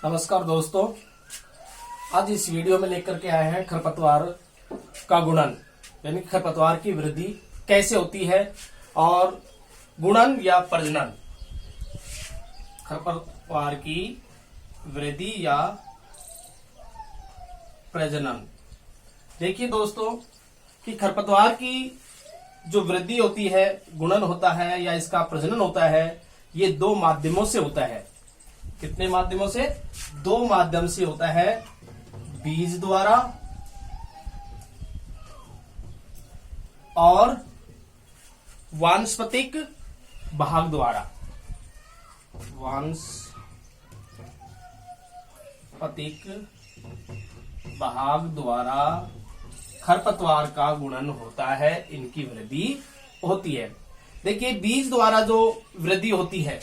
नमस्कार दोस्तों, आज इस वीडियो में लेकर के आए हैं खरपतवार का गुणन यानी खरपतवार की वृद्धि कैसे होती है और गुणन या प्रजनन। खरपतवार की वृद्धि या प्रजनन। देखिए दोस्तों कि खरपतवार की जो वृद्धि होती है, गुणन होता है या इसका प्रजनन होता है, ये दो माध्यमों से होता है। कितने माध्यमों से? दो माध्यम से होता है, बीज द्वारा और वानस्पतिक भाग द्वारा। वानस्पतिक भाग द्वारा खरपतवार का गुणन होता है, इनकी वृद्धि होती है। देखिए बीज द्वारा जो वृद्धि होती है,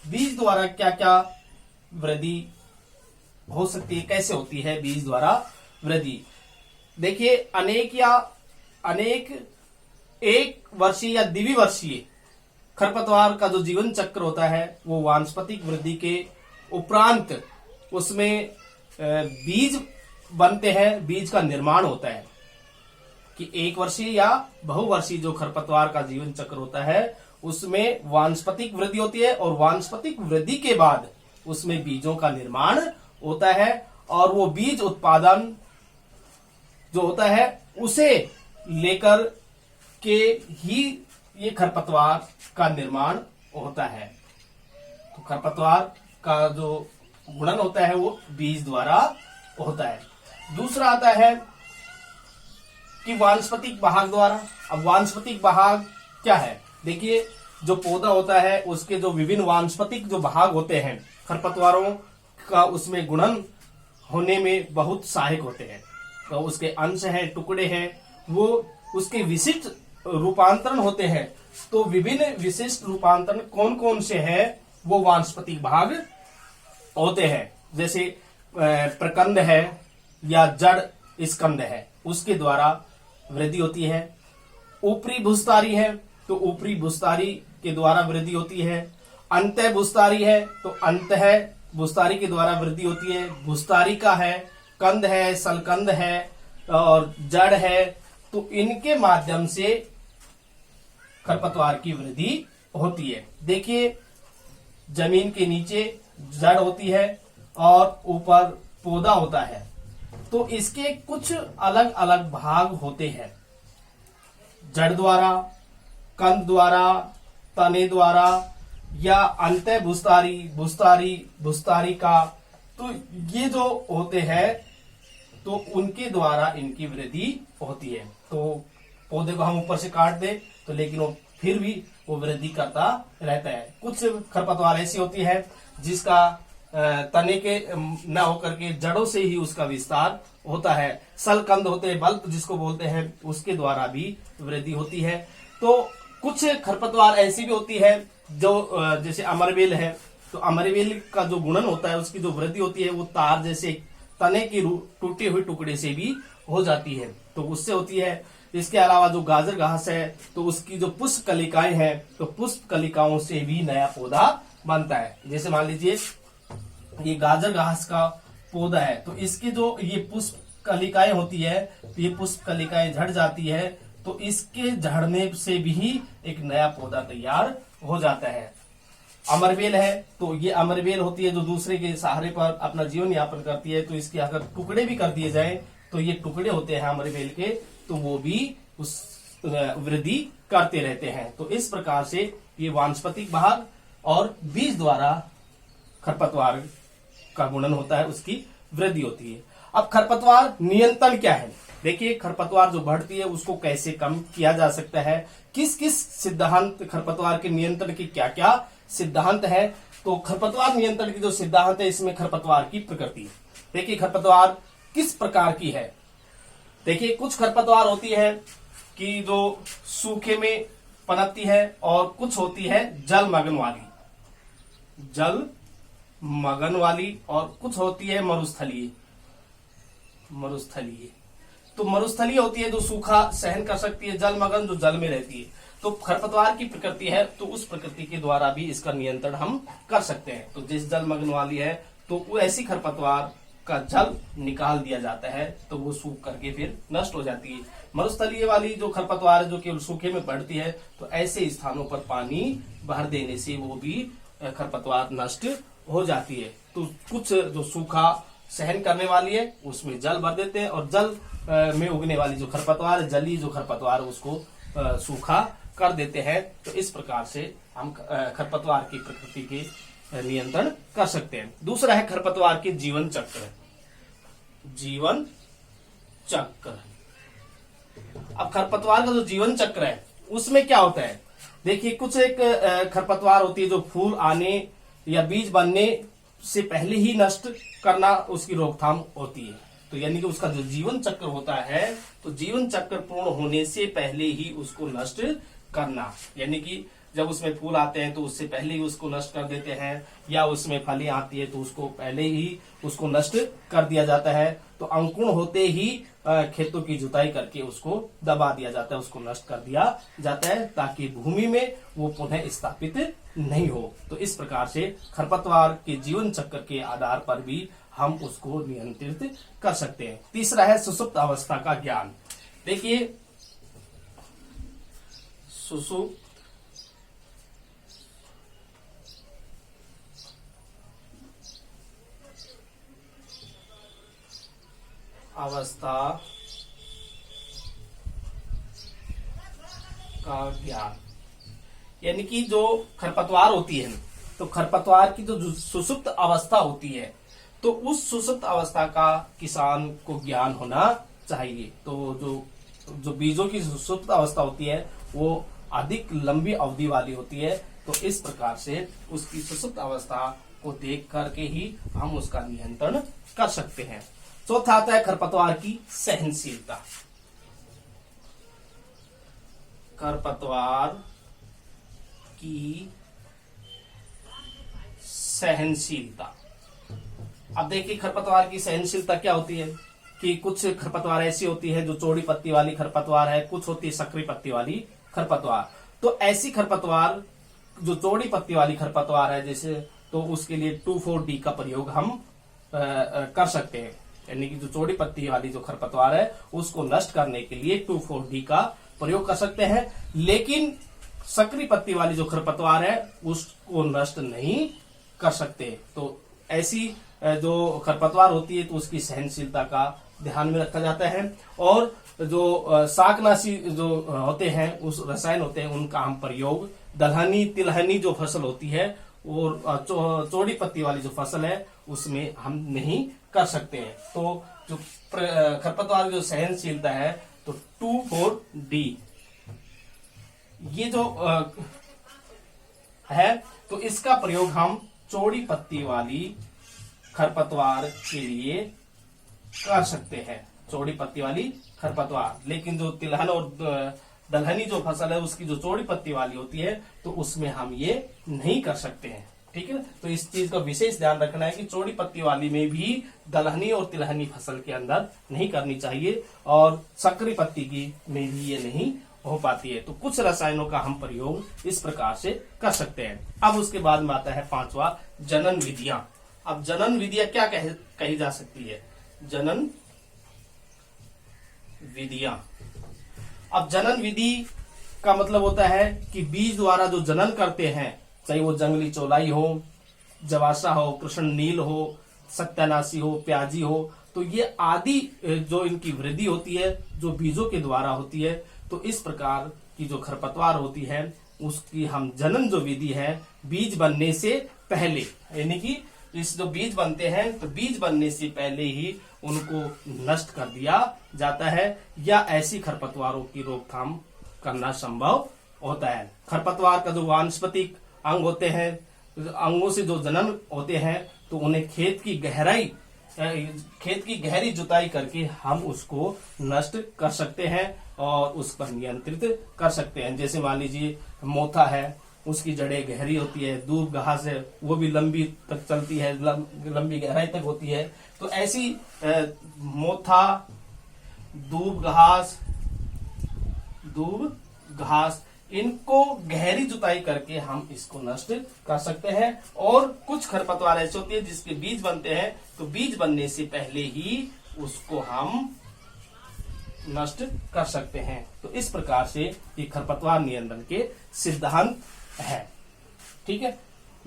बीज द्वारा क्या क्या वृद्धि हो सकती है, कैसे होती है बीज द्वारा वृद्धि। देखिए अनेक एक वर्षीय या द्विवर्षीय खरपतवार का जो जीवन चक्र होता है वो वानस्पतिक वृद्धि के उपरांत उसमें बीज बनते हैं, बीज का निर्माण होता है। कि एक वर्षीय या बहुवर्षीय जो खरपतवार का जीवन चक्र होता है उसमें वानस्पतिक वृद्धि होती है और वानस्पतिक वृद्धि के बाद उसमें बीजों का निर्माण होता है और वो बीज उत्पादन जो होता है उसे लेकर के ही ये खरपतवार का निर्माण होता है। तो खरपतवार का जो गुणन होता है वो बीज द्वारा होता है। दूसरा आता है कि वानस्पतिक भाग द्वारा। अब वानस्पतिक भाग क्या है? देखिए जो पौधा होता है उसके जो विभिन्न वानस्पतिक जो भाग होते हैं खरपतवारों का, उसमें गुणन होने में बहुत सहायक होते हैं। तो उसके अंश हैं, टुकड़े हैं, वो उसके विशिष्ट रूपांतरण होते हैं। तो विभिन्न विशिष्ट रूपांतरण कौन कौन से हैं वो वानस्पतिक भाग होते हैं। जैसे प्रकंद है या जड़ स्कंद है, उसके द्वारा वृद्धि होती है। ऊपरी भूस्तारी है तो ऊपरी भूस्तारी के द्वारा वृद्धि होती है। अंतः भूस्तारी है तो अंतः भूस्तारी के द्वारा वृद्धि होती है। भूस्तारी का है, कंद है, सलकंद है और जड़ है, तो इनके माध्यम से खरपतवार की वृद्धि होती है। देखिए जमीन के नीचे जड़ होती है और ऊपर पौधा होता है, तो इसके कुछ अलग अलग भाग होते हैं। जड़ द्वारा, कंद द्वारा, तने द्वारा या अंतः भूस्तारी का, तो ये जो होते हैं तो उनके द्वारा इनकी वृद्धि होती है। तो पौधे को हम ऊपर से काट दें तो लेकिन वो फिर भी वो वृद्धि करता रहता है। कुछ खरपतवार ऐसी होती है जिसका तने के न होकर के जड़ों से ही उसका विस्तार होता है। सलकंद होते हैं, बल्ब जिसको बोलते हैं, उसके द्वारा भी वृद्धि होती है। तो कुछ खरपतवार ऐसी भी होती है जो जैसे अमरवेल है, तो अमरवेल का जो गुणन होता है उसकी जो वृद्धि होती है वो तार जैसे तने की टूटे हुए टुकड़े से भी हो जाती है, तो उससे होती है। इसके अलावा जो गाजर घास है तो उसकी जो पुष्प कलिकाएं हैं तो पुष्प कलिकाओं से भी नया पौधा बनता है। जैसे मान लीजिए ये गाजर घास का पौधा है तो इसकी जो ये पुष्प कलिकाएं होती है तो ये पुष्प कलिकाएं झड़ जाती है, तो इसके झड़ने से भी एक नया पौधा तैयार हो जाता है। अमरवेल है तो ये अमरवेल होती है जो दूसरे के सहारे पर अपना जीवन यापन करती है, तो इसके अगर टुकड़े भी कर दिए जाएं तो ये टुकड़े होते हैं अमरवेल के, तो वो भी उस वृद्धि करते रहते हैं। तो इस प्रकार से ये वानस्पतिक भाग और बीज द्वारा खरपतवार का गुणन होता है, उसकी वृद्धि होती है। अब खरपतवार नियंत्रण क्या है? देखिए खरपतवार जो बढ़ती है उसको कैसे कम किया जा सकता है, किस किस सिद्धांत खरपतवार के नियंत्रण की क्या क्या सिद्धांत है। तो खरपतवार नियंत्रण की जो सिद्धांत है इसमें खरपतवार की प्रकृति। देखिए खरपतवार किस प्रकार की है। देखिए कुछ खरपतवार होती है कि जो सूखे में पनपती है और कुछ होती है जलमग्न वाली और कुछ होती है मरुस्थलीय। तो मरुस्थलीय होती है जो सूखा सहन कर सकती है, जलमग्न जो जल में रहती है। तो खरपतवार की प्रकृति है तो उस प्रकृति के द्वारा भी इसका नियंत्रण हम कर सकते हैं। तो जिस जलमग्न वाली है तो वो ऐसी खरपतवार का जल निकाल दिया जाता है, तो वो सूख करके फिर नष्ट हो जाती है। मरुस्थलीय वाली जो खरपतवार है जो केवल सूखे में बढ़ती है, तो ऐसे स्थानों पर पानी भर देने से वो भी खरपतवार नष्ट हो जाती है। तो कुछ जो सूखा सहन करने वाली है उसमें जल भर देते हैं, और जल में उगने वाली जो खरपतवार है, जलीय जो खरपतवार है, उसको सूखा कर देते हैं। तो इस प्रकार से हम खरपतवार की प्रकृति के नियंत्रण कर सकते हैं। दूसरा है खरपतवार के जीवन चक्र। जीवन चक्र, अब खरपतवार का जो जीवन चक्र है उसमें क्या होता है, देखिए कुछ एक खरपतवार होती है जो फूल आने या बीज बनने से पहले ही नष्ट करना उसकी रोकथाम होती है। तो यानी कि उसका जो जीवन चक्र होता है, तो जीवन चक्र पूर्ण होने से पहले ही उसको नष्ट करना, यानी कि जब उसमें फूल आते हैं तो उससे पहले ही उसको नष्ट कर देते हैं, या उसमें फली आती है तो उसको पहले ही उसको नष्ट कर दिया जाता है। तो अंकुरण होते ही खेतों की जुताई करके उसको दबा दिया जाता है, उसको नष्ट कर दिया जाता है, ताकि भूमि में वो पुनः स्थापित नहीं हो। तो इस प्रकार से खरपतवार के जीवन चक्र के आधार पर भी हम उसको नियंत्रित कर सकते हैं। तीसरा है सुसुप्त अवस्था का ज्ञान। देखिए सुसुप्त अवस्था का ज्ञान, यानी कि जो खरपतवार होती है, तो खरपतवार की जो सुसुप्त अवस्था होती है, तो उस सुसुप्त अवस्था का किसान को ज्ञान होना चाहिए। तो जो बीजों की सुसुप्त अवस्था होती है वो अधिक लंबी अवधि वाली होती है। तो इस प्रकार से उसकी सुसुप्त अवस्था को देख करके ही हम उसका नियंत्रण कर सकते हैं। चौथा आता है खरपतवार की सहनशीलता। खरपतवार की सहनशीलता, अब देखिए खरपतवार की सहनशीलता क्या होती है कि कुछ खरपतवार ऐसी होती है जो चौड़ी पत्ती वाली खरपतवार है, कुछ होती है सकरी पत्ती वाली खरपतवार। तो ऐसी खरपतवार जो चौड़ी पत्ती वाली खरपतवार है जैसे, तो उसके लिए 2,4-D का प्रयोग हम कर सकते हैं, यानी कि जो चौड़ी पत्ती वाली जो खरपतवार है उसको नष्ट करने के लिए 2,4-D का प्रयोग कर सकते हैं। लेकिन सकरी पत्ती वाली जो खरपतवार है उसको नष्ट नहीं कर सकते। तो ऐसी जो खरपतवार होती है तो उसकी सहनशीलता का ध्यान में रखा जाता है। और जो शाकनाशी जो होते हैं, उस रसायन होते हैं, उनका हम प्रयोग दलहनी तिलहनी जो फसल होती है और चौड़ी पत्ती वाली जो फसल है उसमें हम नहीं कर सकते हैं। तो जो खरपतवार की जो सहनशीलता है तो 2,4-D ये जो है, तो इसका प्रयोग हम चौड़ी पत्ती वाली खरपतवार के लिए कर सकते हैं, चौड़ी पत्ती वाली खरपतवार। लेकिन जो तिलहन और दलहनी जो फसल है उसकी जो चौड़ी पत्ती वाली होती है तो उसमें हम ये नहीं कर सकते हैं। ठीक है, तो इस चीज का विशेष ध्यान रखना है कि चौड़ी पत्ती वाली में भी दलहनी और तिलहनी फसल के अंदर नहीं करनी चाहिए, और सकरी पत्ती की में भी ये नहीं हो पाती है। तो कुछ रसायनों का हम प्रयोग इस प्रकार से कर सकते हैं। अब उसके बाद में आता है पांचवा, जनन विधियां। अब जनन विधियां क्या कही जा सकती है, जनन विधियां। अब जनन विधि का मतलब होता है कि बीज द्वारा जो जनन करते हैं, चाहे वो जंगली चौलाई हो, जवासा हो, कृष्ण नील हो, सत्यानाशी हो, प्याजी हो, तो ये आदि जो इनकी वृद्धि होती है जो बीजों के द्वारा होती है। तो इस प्रकार की जो खरपतवार होती है उसकी हम जनन जो विधि है बीज बनने से पहले, यानी कि इस जो बीज बनते हैं तो बीज बनने से पहले ही उनको नष्ट कर दिया जाता है, या ऐसी खरपतवारों की रोकथाम करना संभव होता है। खरपतवार का जो वानस्पतिक अंग होते हैं, अंगों से जो जनन होते हैं, तो उन्हें खेत की गहरी जुताई करके हम उसको नष्ट कर सकते हैं और उस पर नियंत्रित कर सकते हैं। जैसे मान लीजिए मोथा है, उसकी जड़ें गहरी होती है, दूब घास है वो भी लंबी तक चलती है, लंबी गहराई तक होती है। तो ऐसी दूब घास इनको गहरी जुताई करके हम इसको नष्ट कर सकते हैं। और कुछ खरपतवार ऐसे होती है जिसके बीज बनते हैं, तो बीज बनने से पहले ही उसको हम नष्ट कर सकते हैं। तो इस प्रकार से ये खरपतवार नियंत्रण के सिद्धांत है। ठीक है,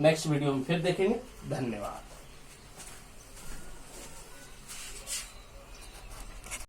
नेक्स्ट वीडियो में फिर देखेंगे। धन्यवाद।